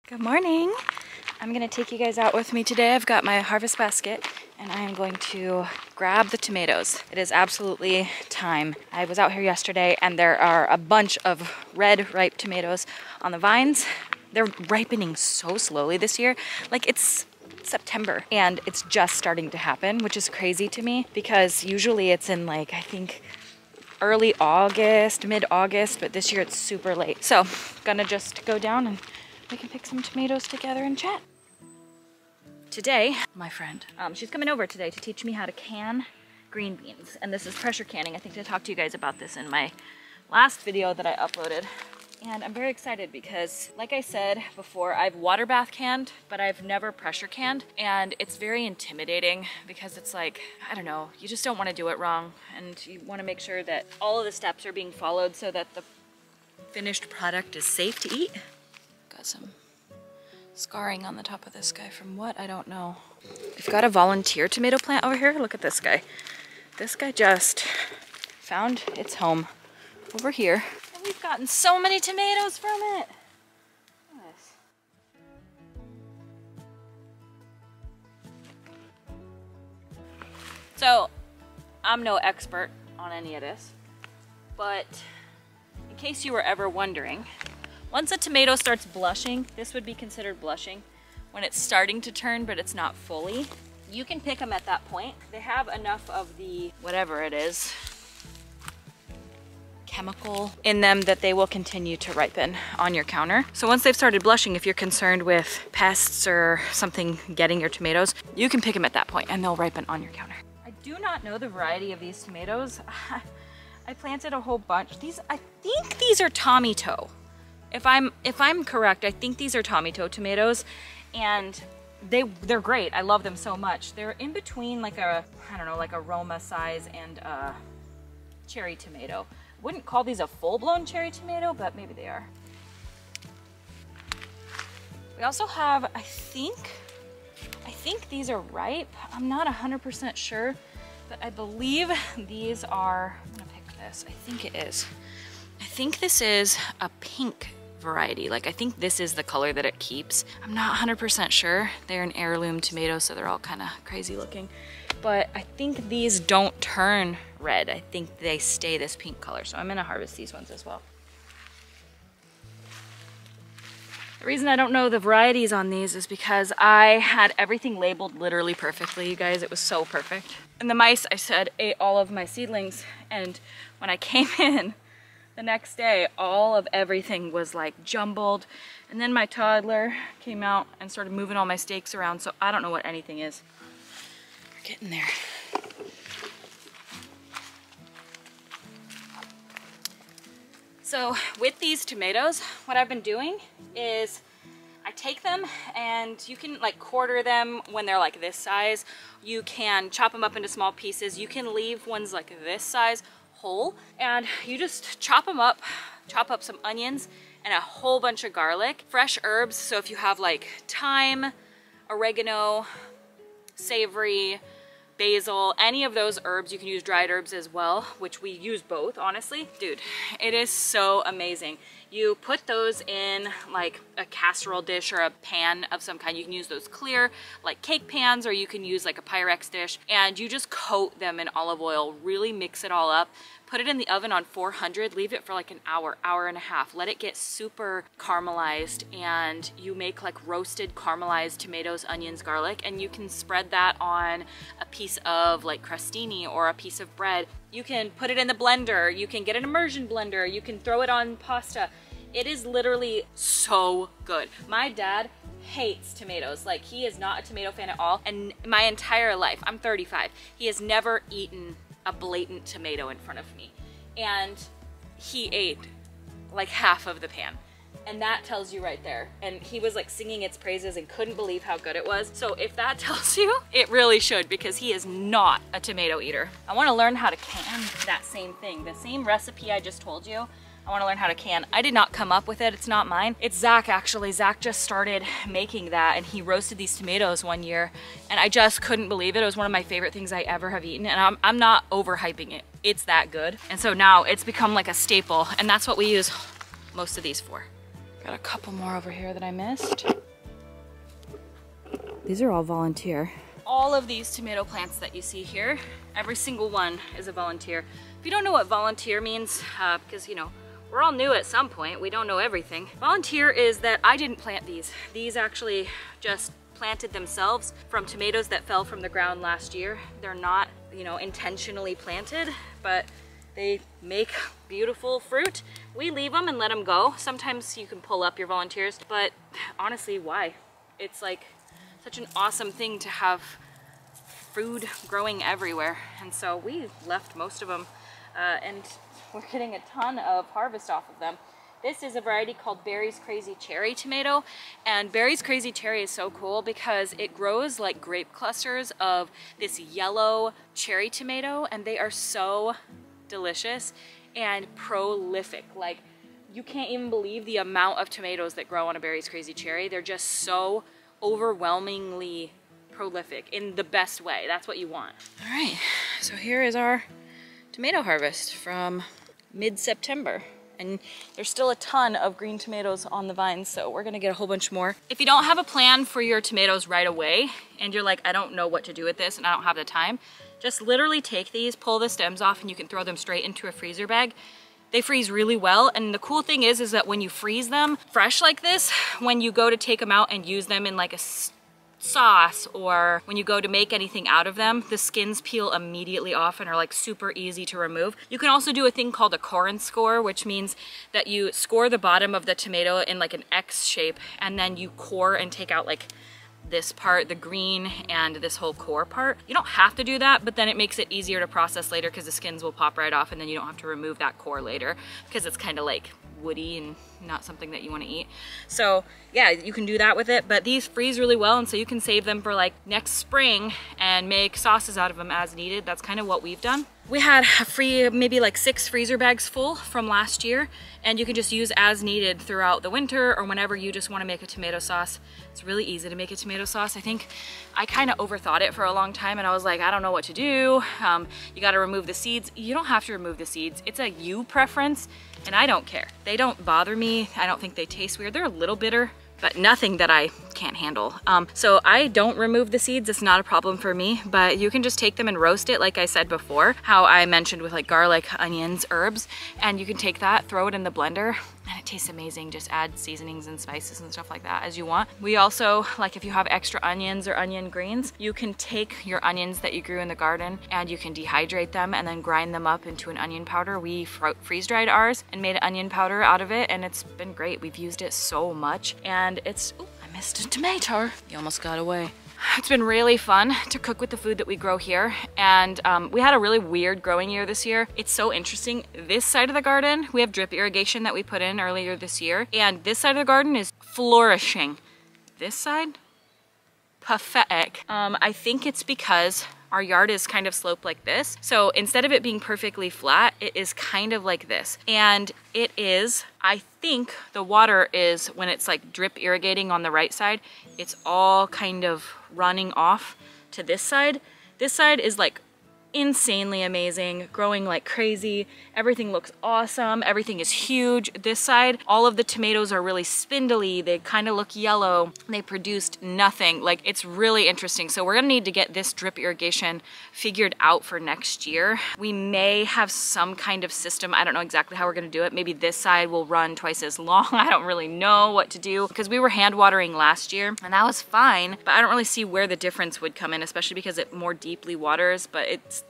Good morning. I'm gonna take you guys out with me today. I've got my harvest basket and I am going to grab the tomatoes. It is absolutely time. I was out here yesterday and there are a bunch of red ripe tomatoes on the vines. They're ripening so slowly this year. Like it's September and it's just starting to happen, which is crazy to me because usually it's in like, I think early August, mid-August, but this year it's super late. So gonna just go down and we can pick some tomatoes together and chat. Today, my friend, she's coming over today to teach me how to can green beans. And this is pressure canning. I think I talked to you guys about this in my last video that I uploaded. And I'm very excited because, like I said before, I've water bath canned, but I've never pressure canned. And it's very intimidating because it's like, I don't know, you just don't want to do it wrong. And you want to make sure that all of the steps are being followed so that the finished product is safe to eat. Got some scarring on the top of this guy from what? I don't know. We've got a volunteer tomato plant over here. Look at this guy. This guy just found its home over here. And we've gotten so many tomatoes from it. Look at this. So, I'm no expert on any of this, but in case you were ever wondering, once a tomato starts blushing, this would be considered blushing, when it's starting to turn but it's not fully, you can pick them at that point. They have enough of the, whatever it is, chemical in them that they will continue to ripen on your counter. So once they've started blushing, if you're concerned with pests or something getting your tomatoes, you can pick them at that point and they'll ripen on your counter. I do not know the variety of these tomatoes. I planted a whole bunch. I think these are Tommy Toe. If I'm correct, I think these are Tommy Toe tomatoes, and they're great. I love them so much. They're in between like a, I don't know, like a Roma size and a cherry tomato. Wouldn't call these a full-blown cherry tomato, but maybe they are. We also have, I think these are ripe. I'm not 100% sure, but I believe these are, I'm gonna pick this. I think it is. I think this is a pink variety. Like I think this is the color that it keeps. I'm not 100% sure. They're an heirloom tomato, so they're all kind of crazy looking. But I think these don't turn red. I think they stay this pink color. So I'm gonna harvest these ones as well. The reason I don't know the varieties on these is because I had everything labeled literally perfectly, you guys. It was so perfect. And the mice, I said, ate all of my seedlings. And when I came in the next day, all of everything was like jumbled. And then my toddler came out and started moving all my stakes around, so I don't know what anything is. We're getting there. So with these tomatoes, what I've been doing is I take them and you can like quarter them when they're like this size. You can chop them up into small pieces. You can leave ones like this size whole, and you just chop them up, chop up some onions and a whole bunch of garlic, fresh herbs. So if you have like thyme, oregano, savory, basil, any of those herbs, you can use dried herbs as well, which we use both, honestly. Dude, it is so amazing. You put those in like a casserole dish or a pan of some kind. You can use those clear like cake pans, or you can use like a Pyrex dish, and you just coat them in olive oil, really mix it all up, put it in the oven on 400, leave it for like an hour, hour and a half, let it get super caramelized, and you make like roasted caramelized tomatoes, onions, garlic, and you can spread that on a piece of like crostini or a piece of bread. You can put it in the blender, you can get an immersion blender, you can throw it on pasta. It is literally so good. My dad hates tomatoes. Like, he is not a tomato fan at all, and my entire life, I'm 35, he has never eaten a blatant tomato in front of me, and he ate like half of the pan, and that tells you right there. And he was like singing its praises and couldn't believe how good it was. So if that tells you, it really should, because he is not a tomato eater. I want to learn how to can that same thing, the same recipe I just told you. I want to learn how to can. I did not come up with it. It's not mine. It's Zach, actually. Zach just started making that, and he roasted these tomatoes one year, and I just couldn't believe it. It was one of my favorite things I ever have eaten, and I'm not overhyping it. It's that good. And so now it's become like a staple, and that's what we use most of these for. Got a couple more over here that I missed. These are all volunteer. All of these tomato plants that you see here, every single one is a volunteer. If you don't know what volunteer means, because you know, we're all new at some point, we don't know everything. Volunteer is that I didn't plant these. These actually just planted themselves from tomatoes that fell from the ground last year. They're not, you know, intentionally planted, but they make beautiful fruit. We leave them and let them go. Sometimes you can pull up your volunteers, but honestly, why? It's like such an awesome thing to have food growing everywhere. And so we left most of them and we're getting a ton of harvest off of them. This is a variety called Barry's Crazy Cherry tomato, and Barry's Crazy Cherry is so cool because it grows like grape clusters of this yellow cherry tomato, and they are so delicious and prolific. Like, you can't even believe the amount of tomatoes that grow on a Barry's Crazy Cherry. They're just so overwhelmingly prolific in the best way. That's what you want. All right, so here is our tomato harvest from mid-September. And there's still a ton of green tomatoes on the vines, so we're gonna get a whole bunch more. If you don't have a plan for your tomatoes right away, and you're like, I don't know what to do with this and I don't have the time, just literally take these, pull the stems off, and you can throw them straight into a freezer bag. They freeze really well, and the cool thing is that when you freeze them fresh like this, when you go to take them out and use them in like a sauce, or when you go to make anything out of them, the skins peel immediately off and are like super easy to remove. You can also do a thing called a core and score, which means that you score the bottom of the tomato in like an X shape, and then you core and take out like this part, the green, and this whole core part. You don't have to do that, but then it makes it easier to process later because the skins will pop right off and then you don't have to remove that core later because it's kind of like woody and not something that you want to eat. So yeah, you can do that with it, but these freeze really well, and so you can save them for like next spring and make sauces out of them as needed. That's kind of what we've done. We had a free, maybe like 6 freezer bags full from last year, and you can just use as needed throughout the winter or whenever you just want to make a tomato sauce. It's really easy to make a tomato sauce. I think I kind of overthought it for a long time, and I was like, I don't know what to do. You got to remove the seeds. You don't have to remove the seeds. It's a you preference, and I don't care. They don't bother me. I don't think they taste weird. They're a little bitter, but nothing that I can't handle. So I don't remove the seeds. It's not a problem for me, but you can just take them and roast it like I said before, how I mentioned with like garlic, onions, herbs, and you can take that, throw it in the blender, and it tastes amazing. Just add seasonings and spices and stuff like that as you want. We also, like if you have extra onions or onion greens, you can take your onions that you grew in the garden and you can dehydrate them and then grind them up into an onion powder. We freeze dried ours and made onion powder out of it, and it's been great. We've used it so much, and it's, ooh, I missed a tomato. You almost got away. It's been really fun to cook with the food that we grow here, and we had a really weird growing year this year. It's so interesting. This side of the garden, we have drip irrigation that we put in earlier this year, and this side of the garden is flourishing. This side, pathetic. I think it's because our yard is kind of sloped like this. So instead of it being perfectly flat, it is kind of like this. And it is, I think the water is, when it's like drip irrigating on the right side, it's all kind of running off to this side. This side is like insanely amazing, growing like crazy. Everything looks awesome. Everything is huge. This side, all of the tomatoes are really spindly. They kind of look yellow. They produced nothing. Like, it's really interesting. So we're gonna need to get this drip irrigation figured out for next year. We may have some kind of system. I don't know exactly how we're gonna do it. Maybe this side will run twice as long. I don't really know what to do, because we were hand watering last year and that was fine, but I don't really see where the difference would come in, especially because it more deeply waters, but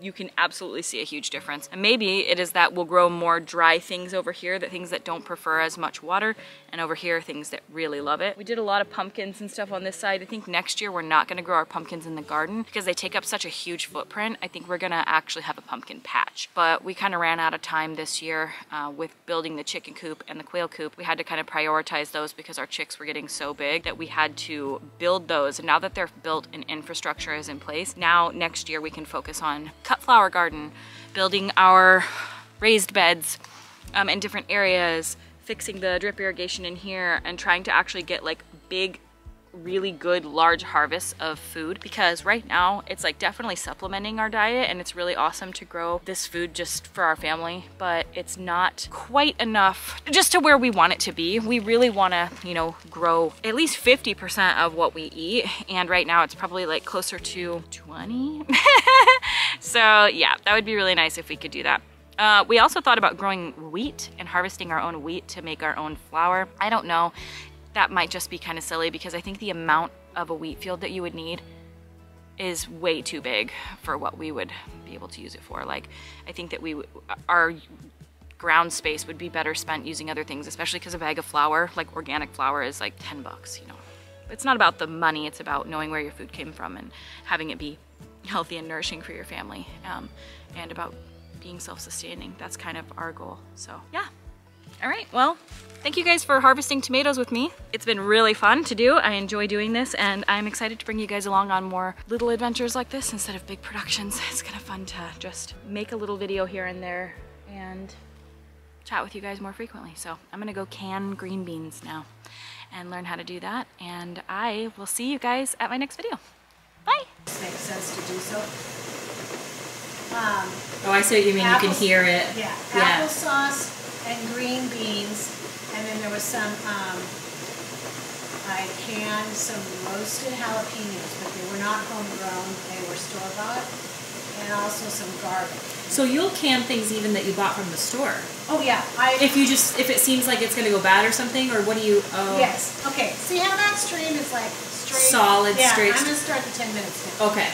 you can absolutely see a huge difference. And maybe it is that we'll grow more dry things over here, that things that don't prefer as much water, and over here things that really love it. We did a lot of pumpkins and stuff on this side. I think next year we're not gonna grow our pumpkins in the garden because they take up such a huge footprint. I think we're gonna actually have a pumpkin patch. But we kind of ran out of time this year with building the chicken coop and the quail coop. We had to kind of prioritize those because our chicks were getting so big that we had to build those. And now that they're built and infrastructure is in place, now next year we can focus on cut flower garden, building our raised beds in different areas, fixing the drip irrigation in here, and trying to actually get like big really good large harvests of food, because right now it's like definitely supplementing our diet, and it's really awesome to grow this food just for our family, but it's not quite enough just to where we want it to be. We really want to, you know, grow at least 50% of what we eat, and right now it's probably like closer to 20. So yeah, that would be really nice if we could do that. We also thought about growing wheat and harvesting our own wheat to make our own flour. I don't know, that might just be kind of silly, because I think the amount of a wheat field that you would need is way too big for what we would be able to use it for. Like, I think that our ground space would be better spent using other things, especially because a bag of flour, like organic flour, is like 10 bucks, you know. It's not about the money, it's about knowing where your food came from and having it be healthy and nourishing for your family, and about being self-sustaining. That's kind of our goal. So yeah. All right, well, thank you guys for harvesting tomatoes with me. It's been really fun to do. I enjoy doing this, and I'm excited to bring you guys along on more little adventures like this instead of big productions. It's kind of fun to just make a little video here and there and chat with you guys more frequently. So I'm gonna go can green beans now and learn how to do that, and I will see you guys at my next video. Bye. This makes sense to do so. Oh, I see what you mean. You can hear it. Yeah, applesauce and green beans, and then there was some, I canned some roasted jalapenos, but they were not homegrown, they were store-bought, and also some garlic. So you'll can things even that you bought from the store? Oh yeah. If it seems like it's going to go bad or something, or what do you, oh. Yes, okay, see how that stream is like straight? Solid, yeah, straight. I'm going to start the 10 minutes now. Okay.